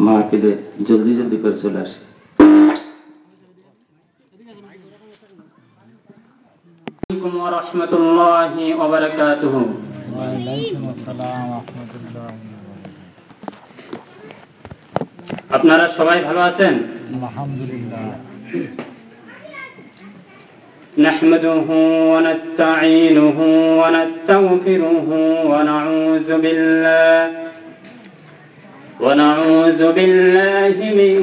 মাহফিলে জলদি জলদি করে চলে আসে। আসসালামু আলাইকুম ওয়া রাহমাতুল্লাহি ওয়া বারাকাতুহু। ওয়া আলাইকুম আসসালাম ওয়া রাহমাতুল্লাহি ওয়া বারাকাতুহু। আপনারা সবাই ভালো আছেন? আলহামদুলিল্লাহ। নাহমাদুহু ওয়া নাস্তাঈনুহু ওয়া নাস্তাগফিরুহু ওয়া নাউযু বিল্লাহি মিন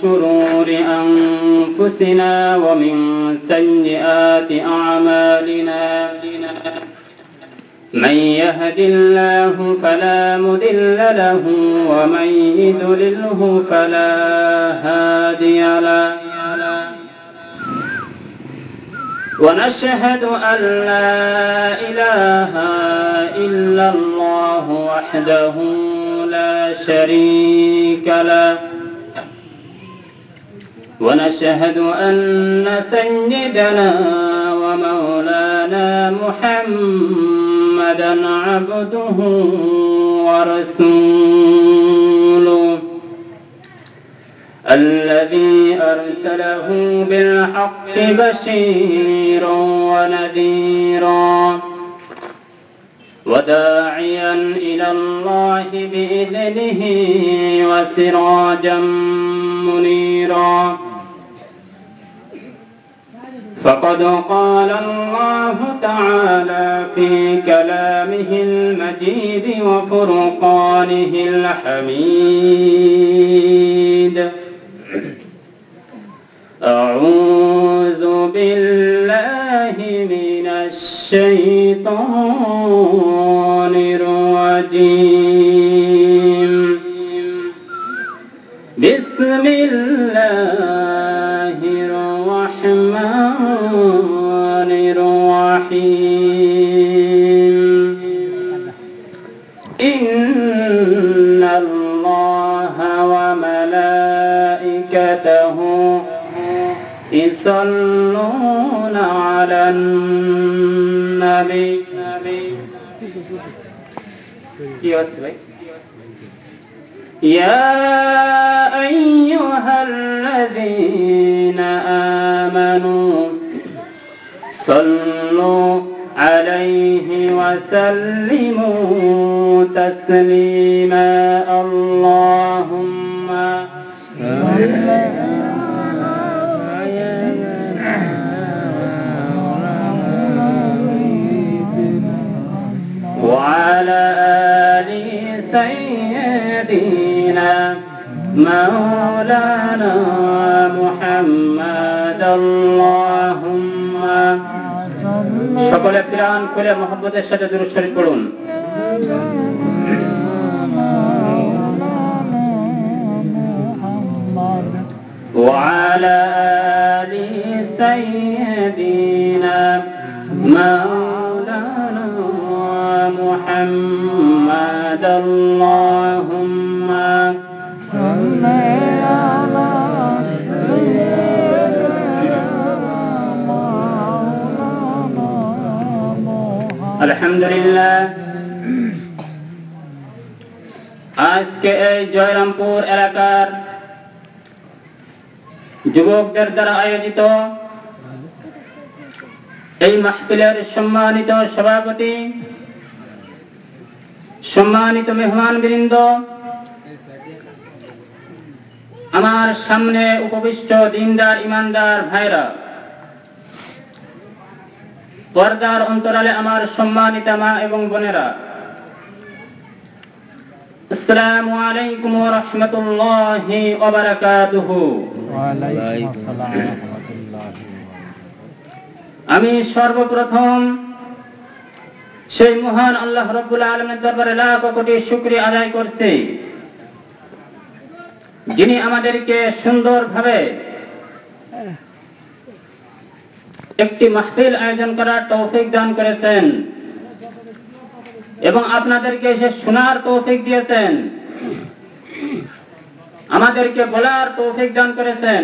শুরুরি আনফুসিনা ওয়া মিন সাইয়্যাতি আ'মালিনা। من يهد الله فلا مضل له ومن يضلله فلا هادي له. ونشهد أن لا إله إلا الله وحده لا شريك له. ونشهد أن سيدنا ومولانا محمدا عبده ورسوله الذي أرسله بالحق بشيرا ونذيرا وداعيا إلى الله بإذنه وسراجا منيرا. فقد قال الله تعالى في كلامه المجيد وفرقانه الحميد: أعوذ بالله من الشيطان الرجيم. بسم الله الرحمن الرحيم. إن الله وملائكته يصلون على النبي. يا أيها الذين آمنوا صلوا عليه وسلموا تسليما. اللهم وعلى آل سيدنا مولانا محمد. اللهم সকলে প্রাণ খুলে মুহাব্বতের সাথে দুরূদ শরীফ পড়ুন। وعلى آل سيدنا مولانا محمد. اللهم صل على আলহামদুলিল্লাহ। আজকে এই জয়রামপুর এলাকার যুবকদের দ্বারা আয়োজিত এই মাহফিলের সম্মানিত সভাপতি, সম্মানিত মেহমানবৃন্দ, আমার সামনে উপবিষ্ট দিনদার ইমানদার ভাইরা, পর্দার অন্তরালে আমার সম্মানিতা মা এবং বোনেরা, আসসালামু আলাইকুম ওয়া রাহমাতুল্লাহি ওয়া বারাকাতুহু। ওয়া আলাইকুম আসসালাম ওয়া রাহমাতুল্লাহি ওয়া বারাকাতুহু। আমি সর্বপ্রথম সেই মহান আল্লাহ রাব্বুল আলামিনের দরবারে লাখ কোটি শুকরিয়া আদায় করছি, যিনি আমাদেরকে সুন্দরভাবে একটি মাহফিল আয়োজন করার তৌফিক দান করেছেন এবং আপনাদেরকে সে শোনার তৌফিক দিয়েছেন, আমাদেরকে বলার তৌফিক দান করেছেন।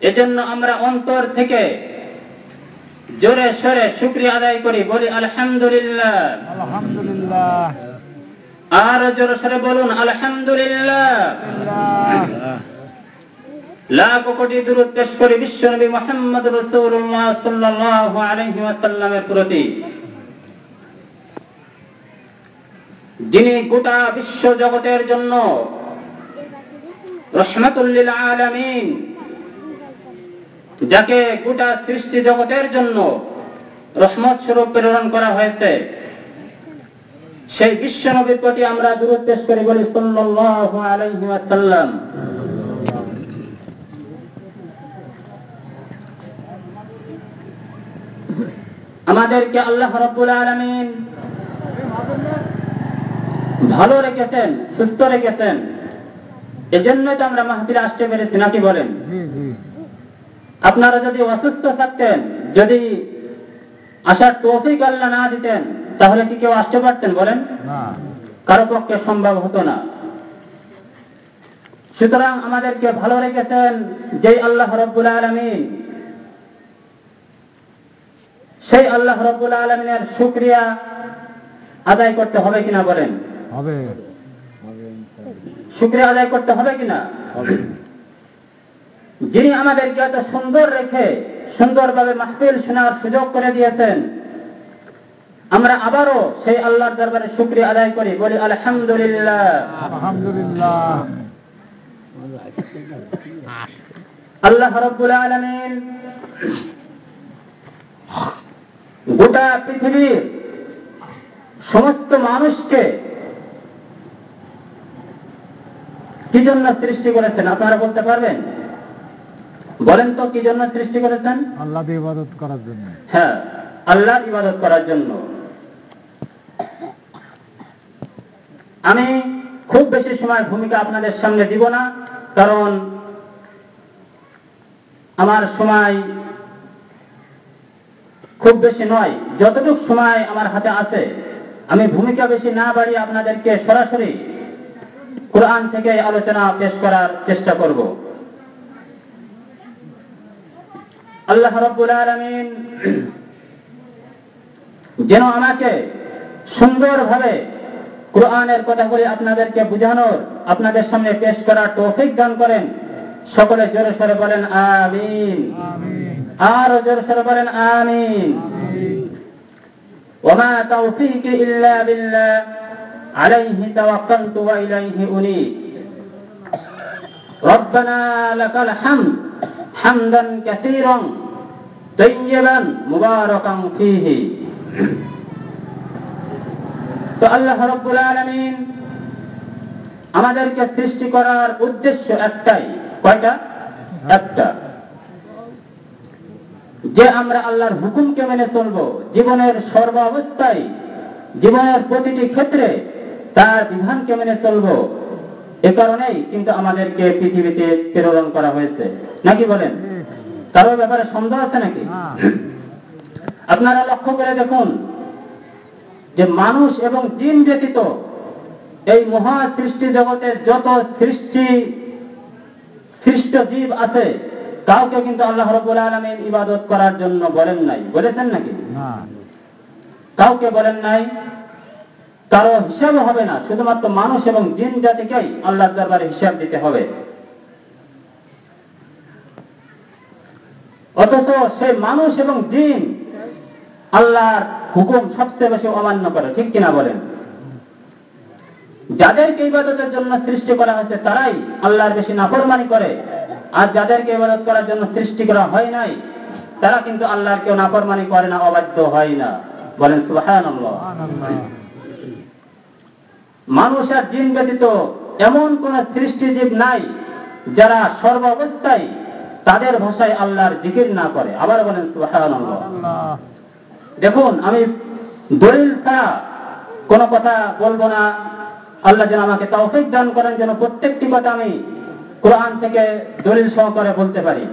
এজন্য আমরা অন্তর থেকে জোরে সরে শুকরিয়া আদায় করি, বলি আলহামদুলিল্লাহ। আলহামদুলিল্লাহ। আর জোরে সরে বলুন আলহামদুলিল্লাহ। লাখ কোটি দুরূদ পেশ করে বিশ্বনবী মুহাম্মদ রাসূলুল্লাহ সাল্লাল্লাহু আলাইহি ওয়াসাল্লামের প্রতি, যিনি গোটা বিশ্ব জগতের জন্য রহমাতুল লিল আলামিন, যাকে গোটা সৃষ্টি জগতের জন্য রহমত স্বরূপ প্রেরণ করা হয়েছে, সেই বিশ্ব নবীর প্রতি আমরা দুরূদ পেশ করে বলি সাল্লাল্লাহু আলাইহি ওয়াসাল্লাম। আমাদেরকে আল্লাহ রাব্বুল আলামিন ভালো রেখেছেন, সুস্থ রেখেছেন, এজন্যই তো আমরা মাহফিলে আসতে পেরেছি, নাকি বলেন? আপনারা যদি অসুস্থ থাকতেন, যদি আসার তৌফিক আল্লাহ না দিতেন, তাহলে কি কেউ আসতে পারতেন বলেন? কারো পক্ষে সম্ভব হতো না। সুতরাং আমাদেরকে ভালো রেখেছেন যেই আল্লাহ রাব্বুল আলামিন, সেই আল্লাহ রাব্বুল আলামিনের শুকরিয়া আদায় করতে হবে কিনা বলেন? হবে। শুকরিয়া আদায় করতে হবে কিনা? যিনি আমাদেরকে এত সুন্দর রেখে সুন্দরভাবে মাহফিল শোনার সুযোগ করে দিয়েছেন, আমরা আবারও সেই আল্লাহর দরবারে শুকরিয়া আদায় করি, বলি আলহামদুলিল্লাহ। আলহামদুলিল্লাহ। আল্লাহ রাব্বুল আলামিন গোটা পৃথিবীর সমস্ত মানুষকে কি জন্য সৃষ্টি করেছেন আপনারা বলতে পারবেন? বলেন তো, কি জন্য সৃষ্টি করেছেন? আল্লাহর ইবাদত করার জন্য। হ্যাঁ, আল্লাহর ইবাদত করার জন্য। আমি খুব বেশি সময় ভূমিকা আপনাদের সামনে দিব না, কারণ আমার সময় খুব বেশি নয়। যতটুকু সময় আমার হাতে আছে, আমি ভূমিকা বেশি না বাড়িয়ে আপনাদেরকে সরাসরি কোরআন থেকে আলোচনা পেশ করার চেষ্টা করব। আল্লাহ রাব্বুল আলামিন যেন আমাকে সুন্দরভাবে কোরআনের কথাগুলি আপনাদেরকে বুঝানোর, আপনাদের সামনে পেশ করার তৌফিক দান করেন। সকলে জোরে সরে বলেন আমিন। আর জোরে সরে বলেন আমিন। ওয়া মা তাওফীকি ইল্লা বিল্লাহ আলাইহি তাওয়াক্কালতু ওয়া ইলাইহি উনীব। রব্বানা লাকাল হামদ হামদান কাসীরান তাইয়্যিবান মুবারাকান ফীহি। তো আল্লাহ রাব্বুল আলামিন আমাদেরকে সৃষ্টি করার উদ্দেশ্য একটাই। কয়টা? একটা। যে আমরা আল্লাহর হুকুমকে মেনে চলবো, জীবনের সর্ব অবস্থায়, জীবনের প্রতিটি ক্ষেত্রে তার বিধানকে মেনে চলবো। এ কারণেই কিন্তু আমাদেরকে পৃথিবীতে প্রেরণ করা হয়েছে, নাকি বলেন? কারো ব্যাপারে সন্দেহ আছে নাকি? আপনারা লক্ষ্য করে দেখুন যে মানুষ এবং জিন ব্যতীত এই মহা সৃষ্টি জগতে যত সৃষ্ট জীব আছে, কাউকে কিন্তু আল্লাহ রাব্বুল আলামিন ইবাদত করার জন্য বলেন নাই। বলেছেন নাকি? কাউকে বলেন নাই। কারো হিসাব হবে না, শুধুমাত্র মানুষ এবং জিন জাতিকেই আল্লাহর দরবারে হিসাব দিতে হবে। অথচ সেই মানুষ এবং জিন আল্লাহর হুকুম সবচেয়ে বেশি অমান্য করে, ঠিক কিনা বলেন? যাদেরকে ইবাদতের জন্য সৃষ্টি করা হয়েছে তারাই আল্লাহর বেশি নাফরমানি করে, আর যাদেরকে ইবাদত করার জন্য সৃষ্টি করা হয় নাই তারা কিন্তু আল্লাহর কেউ নাফরমানি করে না, অবাধ্য হয় না। বলেন সুবহানাল্লাহ। মানুষ আর জিন ব্যতীত এমন কোন সৃষ্টিজীব নাই যারা সর্ব অবস্থায় তাদের ভাষায় আল্লাহর জিকির না করে। আবার বলেন সুবহানাল্লাহ। দেখুন, আমি দলিল ছাড়া কোন কথা বলবো না। আল্লাহ যেন আমাকে তৌফিক দান করেন, যেন প্রত্যেকটি কথা আমি কোরআন থেকে দলিল সহকারে বলতে পারি।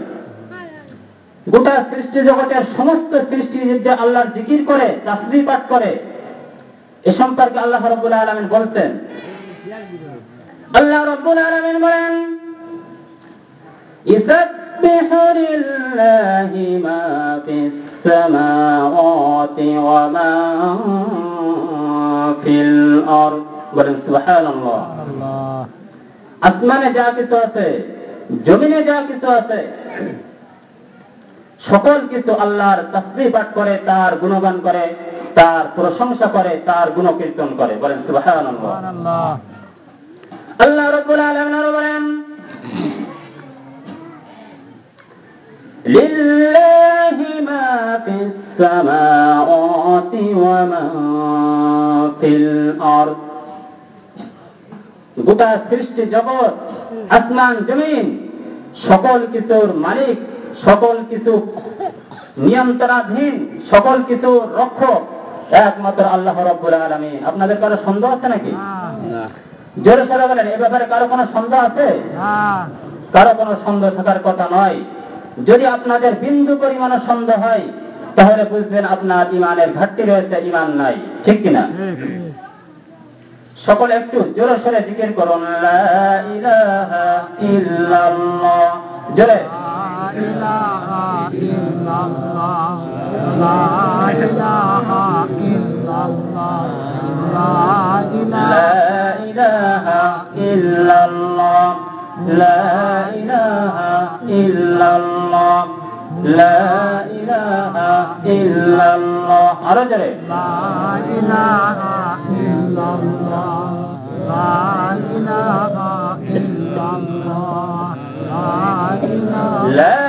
গোটা সৃষ্টি জগতের সমস্ত সৃষ্টিজীব যে আল্লাহর জিকির করে, তাসবিহ পাঠ করে, এ সম্পর্কে আল্লাহ রাব্বুল আলামিন বলছেন। আল্লাহ রাব্বুল আলামিন বলেন, ইসাব্বিহু লিল্লাহি মা ফিস সামাওয়াতি ওয়া মা ফিল আরদ বলেন সুবহানাল্লাহ। আল্লাহ আসমানে যা কিছু আছে, জমিনে যা কিছু আছে, সকল কিছু আল্লাহর তাসবিহ পাঠ করে, তার গুণগান করে, তার প্রশংসা করে, তার গুণকীর্তন করে। বলেন সুবহানাল্লাহ। আল্লাহ আল্লাহ রাব্বুল আলামিন আরো বলেন, লিল্লাহি মা ফিস সামাওয়াতি ওয়া মা ফিল আরদ। গোটা সৃষ্টি জগৎ, আসমান জমিন, সকল কিছুর মালিক, সকল কিছু নিয়ন্ত্রণাধীন, সকল কিছু রক্ষক একমাত্র আল্লাহ রাব্বুল আলামিন। আপনাদের কারো সন্দেহ আছে নাকি? জোরে সরে বলেন, এ ব্যাপারে কারো কোনো সন্দেহ আছে? কারো কোনো সন্দেহ থাকার কথা নয়। যদি আপনাদের বিন্দু পরিমাণ সন্দেহ হয়, তাহলে বুঝবেন আপনার ইমানের ঘাটতি রয়েছে, ইমান নাই। ঠিক কিনা? সকলে একটু জোরে সরে জিকির করুন, লা ইলাহা ইল্লাল্লাহ। জোরে, লা ইলাহা ইল্লাল্লাহ, লা ইলাহা ইল্লাল্লাহ, লা ইলাহা ইল্লাল্লাহ, লা ইলাহা ইল্লাল্লাহ, লা ইলাহা ইল্লাল্লাহ। আরো জোরে, লা ইলাহা ইল্লাল্লাহ, লা ইলাহা ইল্লাল্লাহ, লা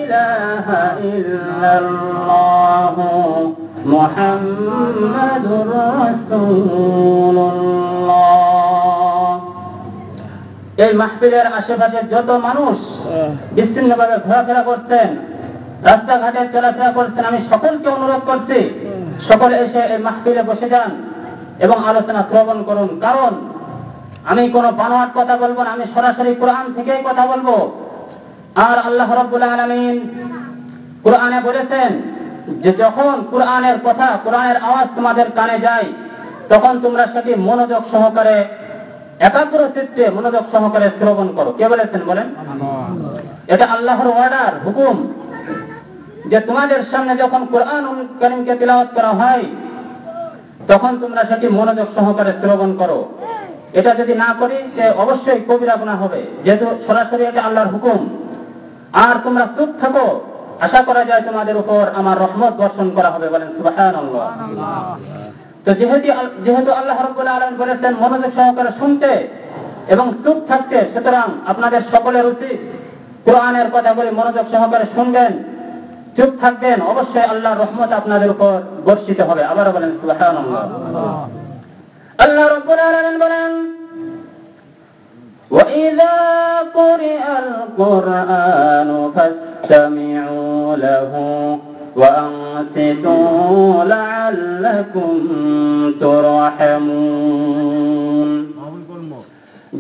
ইলাহা ইল্লাল্লাহ, মুহাম্মাদুর রাসূলুল্লাহ। এই মাহফিলের আশেপাশে যত মানুষ বিচ্ছিন্নভাবে ঘোরাফেরা করছেন, রাস্তাঘাটে চলাফেরা করছেন, আমি সকলকে অনুরোধ করছি, সকলে এসে এই মাহফিলে বসে যান এবং আলোচনা শ্রবণ করুন। কারণ আমি কোনো বানোয়াট কথা বলবো না, আমি সরাসরি কোরআন থেকেই কথা বলবো। আর আল্লাহ রাব্বুল আলামিন কোরআনে বলেছেন যে যখন কোরআনের কথা, কোরআনের আওয়াজ তোমাদের কানে যায়, তখন তোমরা সেটি মনোযোগ সহকারে, একাগ্র চিত্তে মনোযোগ সহকারে শ্রবণ করো। কে বলেছেন বলেন? এটা আল্লাহর অর্ডার, হুকুম, যে তোমাদের সামনে যখন কোরআনুল কারীমকে তিলাওয়াত করা হয়, তখন তোমরা সেটি মনোযোগ সহকারে শ্রবণ করো। এটা যদি না করি, অবশ্যই কবিরা গুনাহ হবে, যেহেতু সরাসরি এটা আল্লাহর হুকুম। আর তোমরা চুপ থাকো, আশা করা যায় তোমাদের উপর আমার রহমত বর্ষণ করা হবে। বলেন সুবহানাল্লাহ। তো যেহেতু আল্লাহ রাব্বুল আলামিন বলেছেন মনোযোগ সহকারে শুনতে এবং চুপ থাকতে, সুতরাং আপনাদের সকলের উচিত কোরআনের কথাগুলি মনোযোগ সহকারে শুনবেন, চুপ থাকবেন, অবশ্যই আল্লাহর রহমত আপনাদের উপর বর্ষিত হবে। আবার বলেন সুবহানাল্লাহ। আল্লাহ রাব্বুল আলামিন বলেন, وَإِذَا قُرِئَ الْقُرْآنُ فَاسْتَمِعُوا لَهُ وَأَنصِتُوا لَعَلَّكُمْ تُرْحَمُونَ।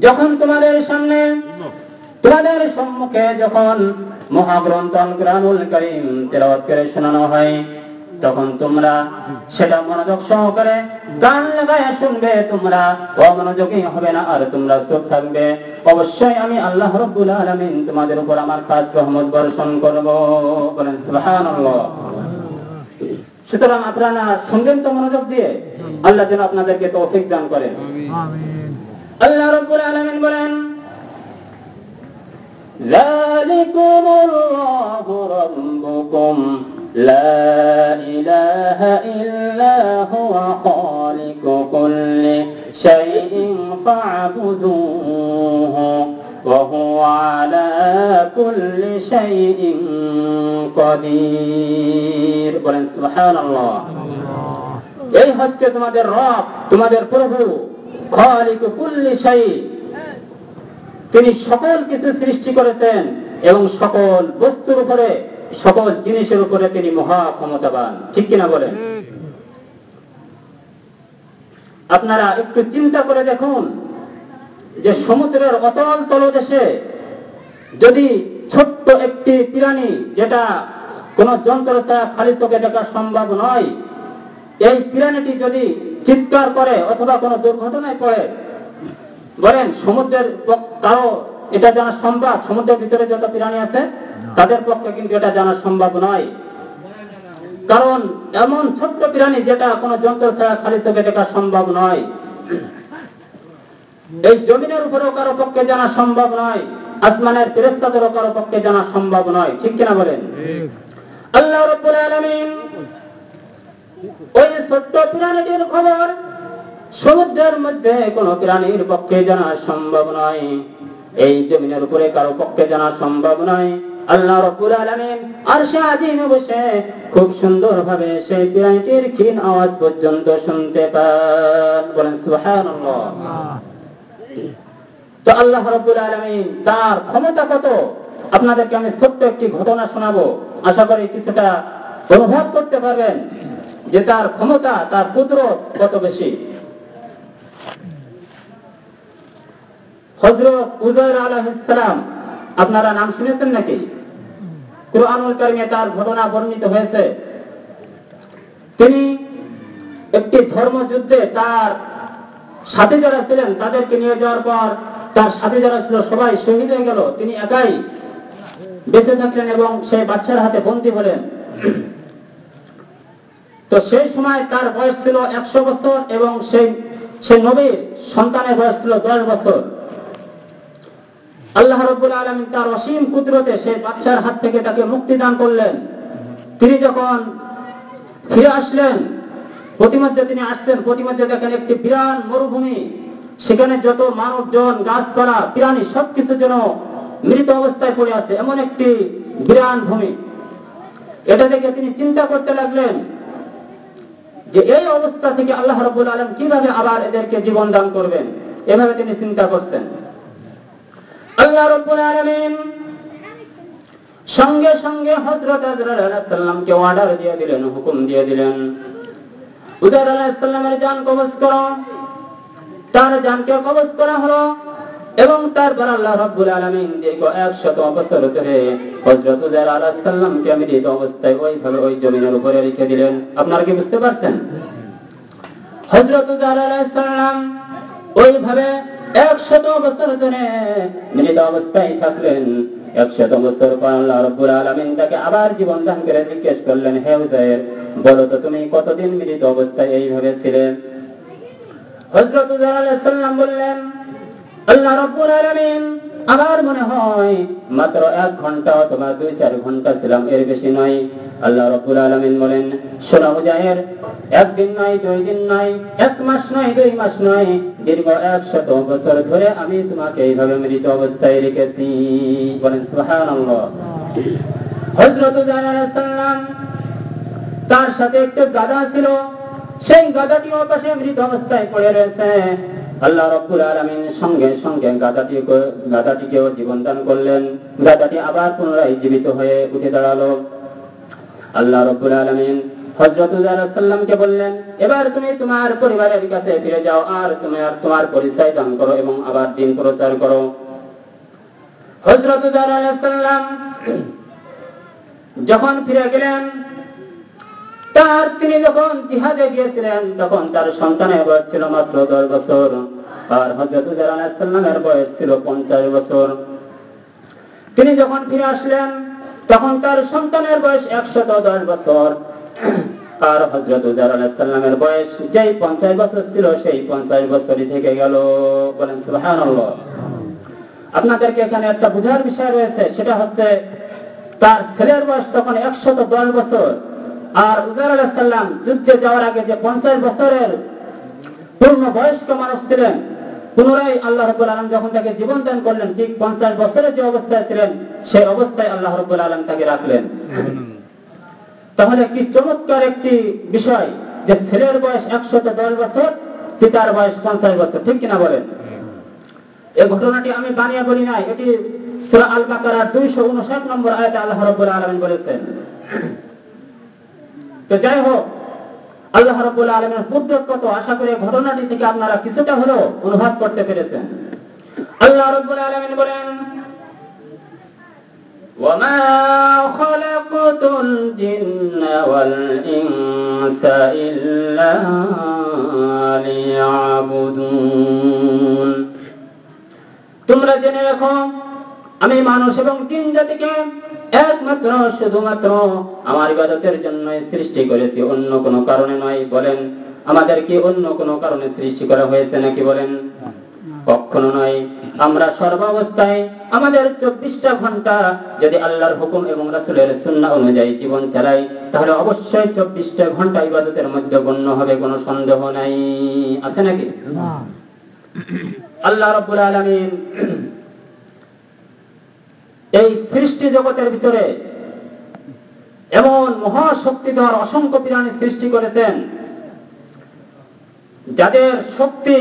যখন তোমাদের সামনে, তোমাদের সম্মুখে যখন মহাগ্রন্থ আল কোরআনুল কারীম তেলাওয়াত করে শোনানো হয়, তখন তোমরা সেটা মনোযোগ সহকারে কান লাগায় শুনবে। তোমরা অমনোযোগী হবে না, আর তোমরা চুপ থাকবে। অবশ্যই আমি আল্লাহ রাব্বুল আলামিন তোমাদের উপর আমার খাস রহমত বর্ষণ করব। বলেন সুবহানাল্লাহ। সুতরাং আপনারা শুনবেন তো মনোযোগ দিয়ে। আল্লাহ যেন আপনাদেরকে তৌফিক দান করেন। আমিন। আল্লাহ রাব্বুল আলামিন বলেন, যালিকুমুল্লাহু রাব্বুকুম লা ইলাহা ইল্লা হুয়া খালিকু কুল্লি শাইইন ফা'বুদুহু ওয়া হুয়া আলা কুল্লি শাইইন কাদির। বলেন সুবহানাল্লাহ। এই হচ্ছে তোমাদের রব, তোমাদের প্রভু, খালিকু কুল্লি শাই। তিনি সকল কিছু সৃষ্টি করেছেন এবং সকল বস্তুর উপরে, সকল জিনিসের উপরে তিনি মহা ক্ষমতাবান। ঠিক কিনা বলেন? আপনারা একটু চিন্তা করে দেখুন যে সমুদ্রের অতল তলদেশে যদি ছোট্ট একটি প্রাণী, যেটা কোন যন্ত্র ছাড়া খালি চোখে দেখা সম্ভব নয়, এই প্রাণীটি যদি চিৎকার করে অথবা কোনো দুর্ঘটনায় পড়ে, বলেন সমুদ্রের কারো এটা জানা সম্ভব? সমুদ্রের ভিতরে যত প্রাণী আছে তাদের পক্ষে কিন্তু এটা জানা সম্ভব নয়। কারণ এমন ছোট্ট প্রাণী যেটা কোনো যন্ত্র ছাড়া খালি চোখে দেখা সম্ভব নয়, এই জমিনের উপরেও কারো পক্ষে জানা সম্ভব নয়, আসমানের ফেরেশতাদেরও কারো পক্ষে জানা সম্ভব নয়, ঠিক কিনা বলেন? আল্লাহ রাব্বুল আলামিন ওই ছোট্ট প্রাণীটির খবর সমুদ্রের মধ্যে কোন প্রাণীর পক্ষে জানা সম্ভব নয়, এই জমিনের উপরে কারো পক্ষে জানা সম্ভব নয়। আল্লাহ রাব্বুল আলামিন আরশে আজিমে বসে খুব সুন্দরভাবে সেই প্রাণীটির ক্ষীণ আওয়াজ পর্যন্ত শুনতে পান। বলেন সুবহানাল্লাহ। তো আল্লাহ রাব্বুল আলামিন তার ক্ষমতা কত, আপনাদেরকে আমি ছোট্ট একটি ঘটনা শোনাবো, আশা করি কিছুটা অনুভব করতে পারবেন যে তার ক্ষমতা, তার কুদরত কত বেশি। হযরত উযাইর আলাইহিস সালাম, আপনারা নাম শুনেছেন নাকি? কুরআনুল কারীমে তার ঘটনা বর্ণিত হয়েছে। তিনি একটি ধর্মযুদ্ধে তার সাথে যারা ছিলেন তাদেরকে নিয়ে যাওয়ার পর তার সাথে যারা ছিল সবাই শহীদ হয়ে গেল, তিনি একাই বেঁচে থাকলেন এবং সেই বাচ্চার হাতে বন্দী হলেন। তো সেই সময় তার বয়স ছিল 100 বছর এবং সেই নবীর সন্তানের বয়স ছিল 10 বছর। আল্লাহ রাব্বুল আলামিন তার অসীম কুদরতে সেই বাচ্চার হাত থেকে তাকে মুক্তি দান করলেন। তিনি যখন ফিরে আসলেন, প্রতিমধ্যে তিনি আসছেন, প্রতিমধ্যে দেখেন একটি বিরান মরুভূমি, সেখানে যত মানবজন, গাছপালা, প্রাণী সবকিছু যেন মৃত অবস্থায় পড়ে আছে, এমন একটি বিরান ভূমি। এটা দেখে তিনি চিন্তা করতে লাগলেন যে এই অবস্থা থেকে আল্লাহ রাব্বুল আলামিন কিভাবে আবার এদেরকে জীবন দান করবেন, এভাবে তিনি চিন্তা করছেন। আল্লাহ রাব্বুল আলামিন সঙ্গে সঙ্গে হযরত আজরাইল আলাইহিস সালামকে অর্ডার দিয়ে দিলেন, হুকুম দিয়ে দিলেন, উযাইর আলাইহিস সালামের জান কবজ করো। তার জানকে কবজ করা হলো এবং তারপর আল্লাহ রাব্বুল আলামিন দীর্ঘ 100 বছর ধরে হযরত উযাইর আলাইহিস সালামকে মৃত অবস্থায় ওইভাবে ওই জমিনের উপরে রেখে দিলেন। আপনারা কি বুঝতে পারছেন? হযরত উযাইর আলাইহিস সালাম ওইভাবে 100 বছর ধরে মৃত অবস্থায় থাকলেন। 100 বছর পর আল্লাহ রাব্বুল আলামিন তাকে আবার জীবন দান করে জিজ্ঞেস করলেন, হে উযাইর, বলো তো তুমি কতদিন মৃত অবস্থায় এইভাবে ছিলে? হযরত উযাইর আলাইহিস সালাম বললেন, আল্লাহ রাব্বুল আলামিন আমার মনে হয় মাত্র 1 ঘন্টা অথবা 2-4 ঘন্টা ছিলাম, এর বেশি নয়। আল্লাহ রাব্বুল আলামিন বলেন, শোনো উযাইর, 1 দিন নয়, 2 দিন নয়, 1 মাস নয়, 2 মাস নয়, দীর্ঘ 100 বছর ধরে আমি তোমাকে এইভাবে মৃত অবস্থায় রেখেছি। বলেন সুবহানাল্লাহ। হযরত উযাইর আলাইহিস সালাম তার সাথে একটা গাধা ছিল, সেই গাধাটিও পাশে মৃত অবস্থায় পড়ে রয়েছে। আল্লাহ রাব্বুল আলামিন সঙ্গে সঙ্গে গাধাটিকেও জীবন দান করলেন। গাধাটি আবার পুনরায় জীবিত হয়ে উঠে দাঁড়ালো। আল্লাহ রাব্বুল আলামিন হযরত উযাইর আলাইহিস সালামকে বললেন, এবার তুমি তোমার পরিবারের কাছে ফিরে যাও আর তুমি আর তোমার পরিচয় দান করো এবং আবার দিন প্রচার করো। হযরত উযাইর আলাইহিস সালাম যখন ফিরে গেলেন, তিনি যখন জিহাদে গিয়েছিলেন তখন তার সন্তানের বয়স ছিল মাত্র 10 বছর আর হযরত উযাইর আলাইহিস সালামের বয়স ছিল 50 বছর। তিনি যখন ফিরে আসলেন তখন তার সন্তানের বয়স 110 বছর আর হযরত উযাইর আলাইহিস সালামের বয়স যেই 50 বছর ছিল সেই 50 বছরই থেকে গেল। বলেন সুবহানাল্লাহ। আপনাদেরকে এখানে একটা বোঝার বিষয় রয়েছে, সেটা হচ্ছে তার ছেলের বয়স তখন 110 বছর আর উযাইর আলাইহিস সালাম যুদ্ধে যাওয়ার আগে যে 50 বছরের পূর্ণ বয়স্ক মানুষ ছিলেন, পুনরায় আল্লাহ রাব্বুল আলামিন যখন তাকে জীবন দান করলেন, ঠিক 50 বছরের যে অবস্থায় ছিলেন সেই অবস্থায় আল্লাহ রাব্বুল আলামিন তাকে রাখলেন। তাহলে কি চমৎকার একটি বিষয় যে ছেলের বয়স 110 বছর, পিতার বয়স 50 বছর, ঠিক কিনা বলেন? এই ঘটনাটি আমি বানিয়ে বলি নাই, এটি সূরা আল বাকারার 259 নম্বর আয়াতে আল্লাহ রাব্বুল আলামিন বলেছেন। তো যাই হোক, আল্লাহ রাব্বুল আলামিনের কুদরত কত, আশা করি ঘটনাটি থেকে আপনারা কিছুটা হলেও অনুভব করতে পেরেছেন। আল্লাহ রাব্বুল আলামিন বলেন, ওয়ামা খালাকাতুল জিন্না ওয়াল ইনসা ইল্লা লিয়াবুদুন। তোমরা জেনে রাখো, আমি মানুষ এবং জিন জাতিকে একমাত্র শুধুমাত্র আমার ইবাদতের জন্য সৃষ্টি করেছি, অন্য কোনো কারণে নয়। বলেন আমাদের কি অন্য কোনো কারণে সৃষ্টি করা হয়েছে নাকি বলেন? কখনো নয়। আমরা সর্বাবস্থায় আমাদের 24টা ঘন্টা যদি আল্লাহর হুকুম এবং রাসূলের সুন্নাহ অনুযায়ী জীবন চালাই, তাহলে অবশ্যই 24টা ঘন্টা ইবাদতের মধ্যে গণ্য হবে, কোনো সন্দেহ নাই। আছে নাকি? আল্লাহ রাব্বুল আলামিন এই সৃষ্টি জগতের ভিতরে এমন মহাশক্তিধর অসংখ্য প্রাণী সৃষ্টি করেছেন, যাদের শক্তি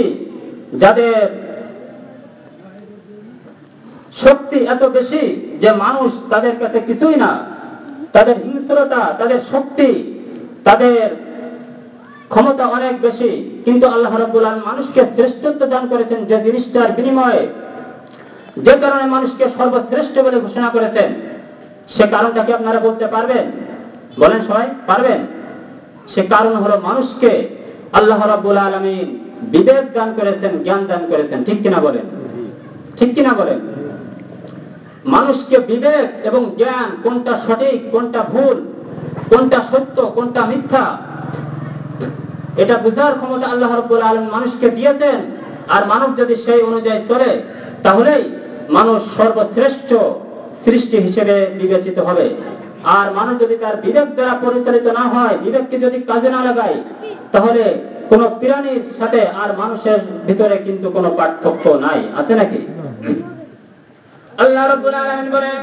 এত বেশি যে মানুষ তাদের কাছে কিছুই না। তাদের হিংস্রতা, তাদের শক্তি, তাদের ক্ষমতা অনেক বেশি, কিন্তু আল্লাহ রাব্বুল আলামিন মানুষকে শ্রেষ্ঠত্ব দান করেছেন যে জিনিসটার বিনিময়ে, যে কারণে মানুষকে সর্বশ্রেষ্ঠ বলে ঘোষণা করেছেন। সে কারণটা কি আপনারা বলতে পারবেন? বলেন সবাই, পারবেন? সে কারণ হলো মানুষকে আল্লাহ রাব্বুল আলামিন বিবেক দান করেছেন, জ্ঞান দান করেছেন। ঠিক কিনা বলেন? ঠিক কিনা বলেন? মানুষকে বিবেক এবং জ্ঞান, কোনটা সঠিক কোনটা ভুল, কোনটা সত্য কোনটা মিথ্যা, এটা বুঝার ক্ষমতা আল্লাহ রাব্বুল আলামিন মানুষকে দিয়েছেন। আর মানুষ যদি সেই অনুযায়ী চলে, তাহলেই মানুষ সর্বশ্রেষ্ঠ সৃষ্টি হিসেবে বিবেচিত হবে। আর মানুষ যদি তার বিবেক দ্বারা পরিচালিত না হয়, বিবেককে যদি কাজে না লাগায়, তাহলে কোন প্রাণীর সাথে আর মানুষের ভিতরে কিন্তু কোনো পার্থক্য নাই। আছে নাকি? আল্লাহ রাব্বুল আলামিন বলেন,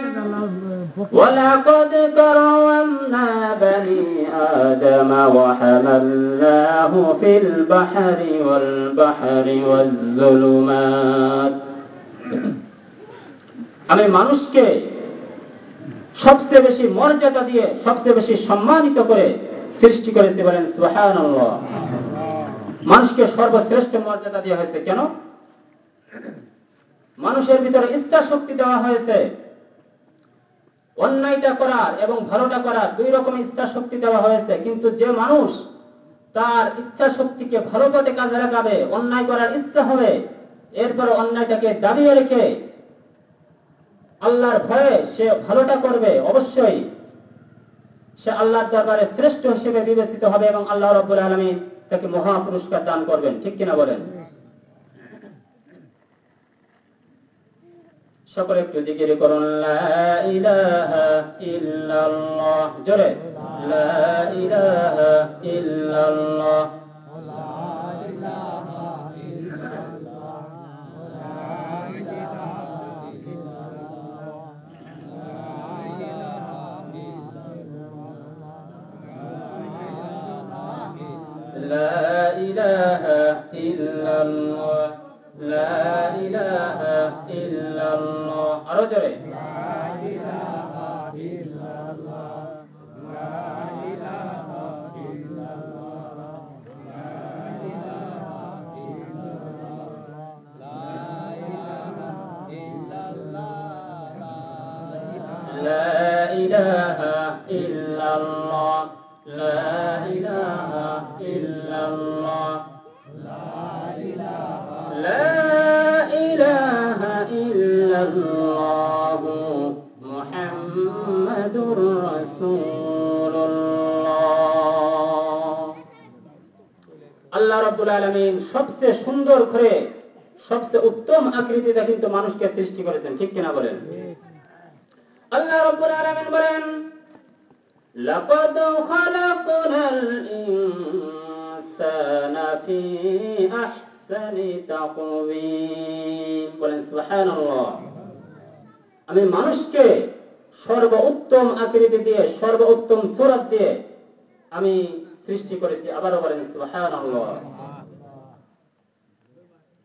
ওয়ালাকাদ কারামনা বানি আদম ওয়া হামালনাহু ফিল বাহরি ওয়াল বাহরি ওয়াজ যুলুমাত। আমি মানুষকে সবচেয়ে বেশি মর্যাদা দিয়ে, সবচেয়ে বেশি সম্মানিত করে সৃষ্টি করেছি। বলেন সুবহানাল্লাহ। মানুষকে সর্বশ্রেষ্ঠ মর্যাদা দেওয়া হয়েছে। কেন? মানুষের ভিতরে ইচ্ছা শক্তি দেওয়া হয়েছে। অন্যায়টা করার এবং ভালোটা করার দুই রকমের ইচ্ছা শক্তি দেওয়া হয়েছে। কিন্তু যে মানুষ তার ইচ্ছা শক্তিকে ভালো পথে কাজে লাগাবে, অন্যায় করার ইচ্ছা হবে, এরপর অন্যায়টাকে দাবিয়ে রেখে আল্লাহর ভয়ে সে ভালোটা করবে, অবশ্যই সে আল্লাহর দরবারে শ্রেষ্ঠ হিসেবে বিবেচিত হবে এবং আল্লাহ রাব্বুল আলামিন তাকে মহা পুরস্কার দান করবেন। ঠিক কিনা বলেন? সকলে একটু জিকির করুন, লা ইলাহা ইল্লাল্লাহ। জোরে, লা ইলাহা ইল্লাল্লাহ। لا إله إلا الله لا إله إلا الله أرجو لا إله إلا الله لا إله إلا الله لا إله إلا الله لا إله إلا الله لا إله إلا الله لا إله إلا الله لا إله إلا الله محمد رسول الله। আল্লাহ রাব্বুল আলামিন সবচেয়ে সুন্দর করে, সবচেয়ে উত্তম আকৃতিতে কিন্তু মানুষকে সৃষ্টি করেছেন। ঠিক কিনা বলেন? আল্লাহ রাব্বুল আলামিন বলেন, لقد خلقنا الإنسان في أحسن تقويم। বলেন সুবহানাল্লাহ। আমি মানুষকে সর্বোত্তম আকৃতি দিয়ে, সর্বোত্তম সূরত দিয়ে আমি সৃষ্টি করেছি। আবারও বলেন সুবহানাল্লাহ।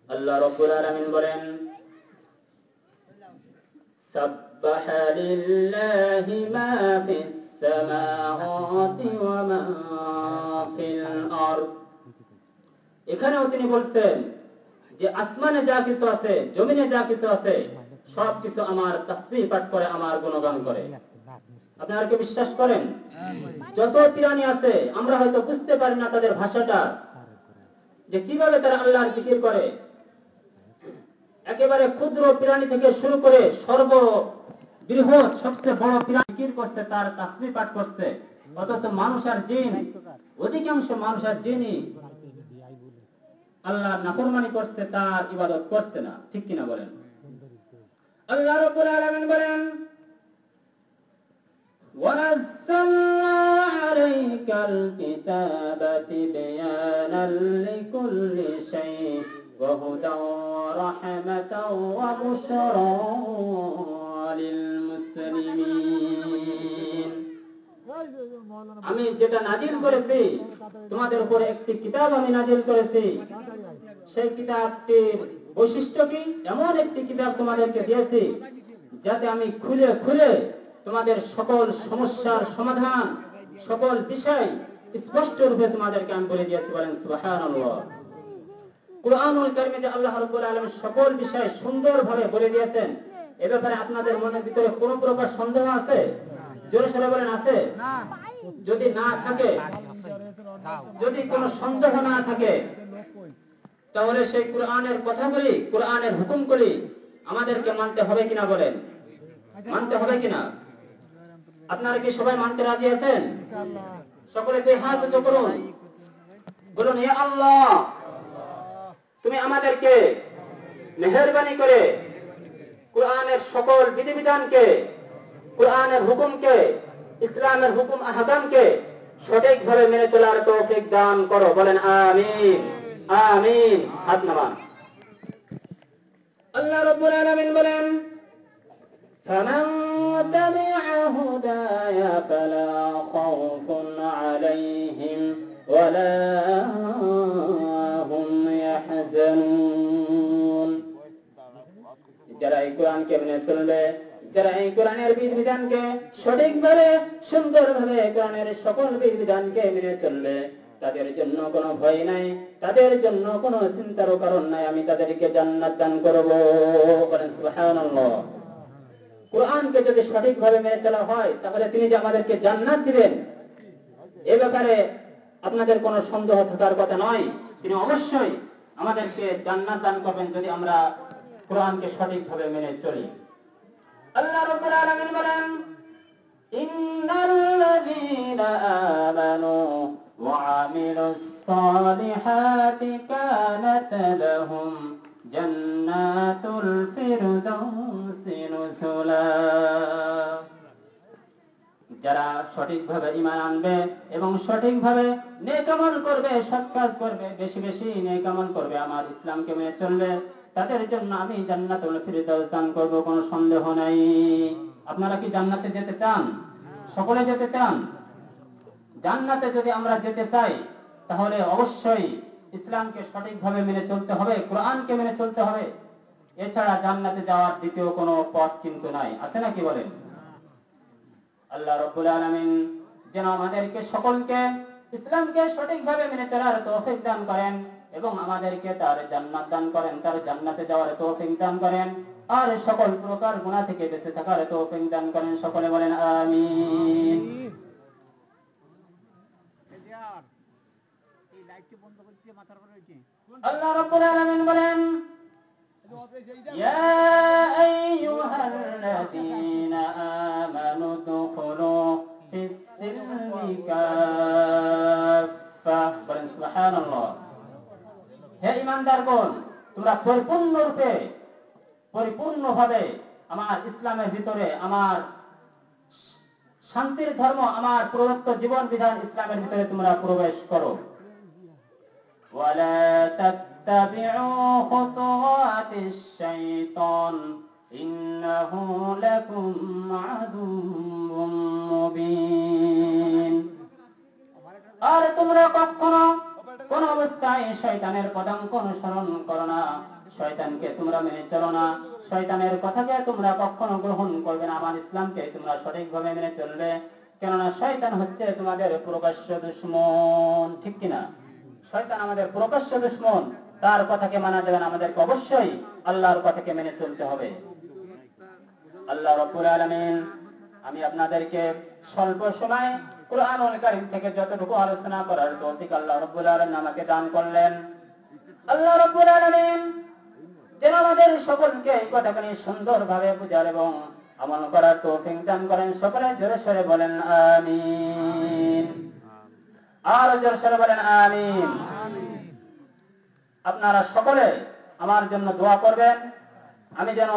আল্লাহ রাব্বুল আলামিন বলেন, সাব্বাহা লিল্লাহি মা ফিস সামাওয়াতি ওয়া মা ফিল আরদ। এখানেও তিনি বলছেন যে আসমানে যা কিছু আছে, জমিনে যা কিছু আছে, সবকিছু আমার তাসবিহ পাঠ করে, আমার গুণগান করে। আপনারা কি বিশ্বাস করেন? যত প্রাণী আছে, আমরা হয়তো বুঝতে পারি না তাদের ভাষাটা, যে কিভাবে তারা আল্লাহর জিকির করে। একেবারে ক্ষুদ্র প্রাণী থেকে শুরু করে সর্ববৃহৎ সবচেয়ে বড় প্রাণী জিকির করছে, তার তাসবিহ পাঠ করছে। অথচ মানুষ আর জিন, অধিকাংশ মানুষ আর জিনই আল্লাহর নাফরমানি করছে, তার ইবাদত করছে না, ঠিক কিনা বলেন? আল্লাহ রাব্বুল আলামিন বলেন وَنَزَّلْنَا عَلَيْكَ الْكِتَابَ تِبْيَانًا لِكُلِّ شَيْءٍ وَهُدًى وَرَحْمَةً وَبُشْرَى لِلْمُسْلِمِينَ। আমি যেটা নাজিল করেছি তোমাদের উপরে একটি কিতাব আমি নাজিল করেছি, সেই কিতাবটির বৈশিষ্ট্য কি? এমন একটি কিতাব তোমাদেরকে দিয়েছি যাতে আমি খুলে খুলে তোমাদের সকল সমস্যার সমাধান, সকল বিষয় স্পষ্ট রূপে তোমাদেরকে আমি বলে দিয়েছি। বলেন সুবহানাল্লাহ। কুরআনুল কারীমে যে আল্লাহ রাব্বুল আলামিন সকল বিষয় সুন্দরভাবে বলে দিয়েছেন, এ ব্যাপারে আপনাদের মনের ভিতরে কোনো প্রকার সন্দেহ আছে? জোরে সোরে বলেন আছে? যদি না থাকে, যদি কোনো সন্দেহ না থাকে, তাহলে সেই কুরআনের কথাগুলি, কুরআনের হুকুমগুলি আমাদেরকে মানতে হবে কিনা বলেন? মানতে হবে কিনা? আপনারা কি সবাই মানতে রাজি আছেন? সকলে দুই হাত উঁচু করুন, বলুন হে আল্লাহ, তুমি আমাদেরকে মেহেরবানি করে কুরআনের সকল বিধিবিধানকে, কুরআনের হুকুমকে, ইসলামের হুকুম আহকামকে সঠিকভাবে মেনে চলার তৌফিক দান করো। বলেন আমিন, আমিন। হাত নামান। আল্লাহ রাব্বুল আলামিন বলেন فمن تبع هداي فلا خوف عليهم ولا هم يحزنون। যারা এই কোরআনকে মেনে চলবে, যারা এই কোরআনের বিধিবিধানকে সঠিকভাবে সুন্দরভাবে কোরআনের সকল বিধিবিধানকে মেনে চলবে, তাদের জন্য কোনো ভয় নাই, তাদের জন্য কোনো চিন্তারও কারণ নাই। আমি তাদেরকে জান্নাত দান করব। বলেন সুবহানাল্লাহ। কোরআনকে যদি সঠিকভাবে মেনে চলা হয়, তাহলে তিনি যে আমাদেরকে জান্নাত দিবেন, এ ব্যাপারে আপনাদের কোনো সন্দেহ থাকার কথা নয়। তিনি অবশ্যই আমাদেরকে জান্নাত দান করবেন যদি আমরা কোরআনকে সঠিকভাবে মেনে চলি। আল্লাহ রাব্বুল আলামিন বলেন ইন্নাল্লাযীনা আমানু ওয়া আমিলুস সালিহাতি কানাত লাহুম জান্নাতুল ফিরদাউসি নুজুলা। যারা সঠিকভাবে ঈমান আনবে এবং সঠিকভাবে নেক আমল করবে, সৎ কাজ করবে, বেশি বেশি নেক আমল করবে, আমার ইসলামকে মেনে চলবে, তাদের জন্য আমি জান্নাতুল ফিরদাউস দান করব, কোনো সন্দেহ নাই। আপনারা কি জান্নাতে যেতে চান? সকলে যেতে চান? জান্নাতে যদি আমরা যেতে চাই, তাহলে অবশ্যই ইসলামকে সঠিকভাবে মেনে চলতে হবে, কোরআনকে মেনে চলতে হবে। এছাড়া জান্নাতে যাওয়ার দ্বিতীয় কোনো পথ কিন্তু নাই। আছে নাকি বলেন? আল্লাহ রাব্বুল আলামিন যেন আমাদেরকে সকলকে ইসলামকে সঠিকভাবে মেনে চলার তৌফিক দান করেন এবং আমাদেরকে তার জান্নাত দান করেন, তার জান্নাতে যাওয়ার তৌফিক দান করেন, আর সকল প্রকার গুনাহ থেকে বেঁচে থাকার তৌফিক দান করেন। সকলে বলেন আমিন। আল্লাহ রাব্বুল আলামিন বলেন ইয়া আইয়ুহাল্লাযীনা আমানু দুখুলু ফিস-সিলমি কাফা। বলেন সুবহানাল্লাহ। হে ঈমানদারগণ, তোমরা পরিপূর্ণভাবে আমার ইসলামের ভিতরে, আমার শান্তির ধর্ম, আমার প্রদত্ত জীবন বিধান ইসলামের ভিতরে তোমরা প্রবেশ করো। ওয়ালা তাত্তাবিউ খুতুওয়াতিশ শাইতান ইন্নাহু লাকুম আদুউম মুবিন। আর তোমরা কখনো কোন অবস্থায় শয়তানের পদাঙ্ক অনুসরণ করো না, শয়তানকে তোমরা মেনে চলো না, শয়তানের কথাকে তোমরা কখনো গ্রহণ করবে না, আমার ইসলামকে তোমরা সঠিকভাবে মেনে চলবে। কেননা শয়তান হচ্ছে তোমাদের প্রকাশ্য দুশমন, ঠিক কিনা? শয়তান আমাদের প্রকাশ্য দুশমন, তার কথাকে মানা যাবে না, আমাদেরকে অবশ্যই আল্লাহর কথাকে মেনে চলতে হবে। আল্লাহ রাব্বুল আলামিন আমি আপনাদেরকে স্বল্প সময় কুরআনুল কারীম থেকে যতটুকু আলোচনা করার তৌফিক আল্লাহ রাব্বুল আলামিন আমাকে দান করলেন। আল্লাহ রাব্বুল আলামিন যেন আমাদের সকলকে এই কথাগুলি সুন্দরভাবে বুঝার এবং আমল করার তৌফিক দান করেন। সকলে জোরে সোরে বলেন আমিন। আর জোরে সোরে বলেন আমিন। আপনারা সকলে আমার জন্য দোয়া করবেন, আমি যেন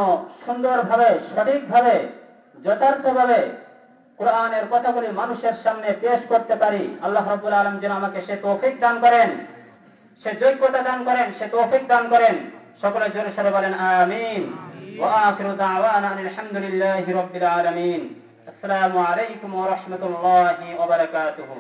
সুন্দরভাবে, সঠিকভাবে, যথার্থভাবে কোরআনের কথাগুলি মানুষের সামনে পেশ করতে পারি। আল্লাহ রাব্বুল আলামিন যেন আমাকে সে তৌফিক দান করেন, সে যোগ্যতা দান করেন, সে তৌফিক দান করেন। সকলে জোরে সোরে বলেন আমিন। ওয়া আখিরু দাওয়ানা আলহামদুলিল্লাহি রাব্বিল আলামিন। আসসালামু আলাইকুম ওয়া রাহমাতুল্লাহি ওয়া বারাকাতুহু।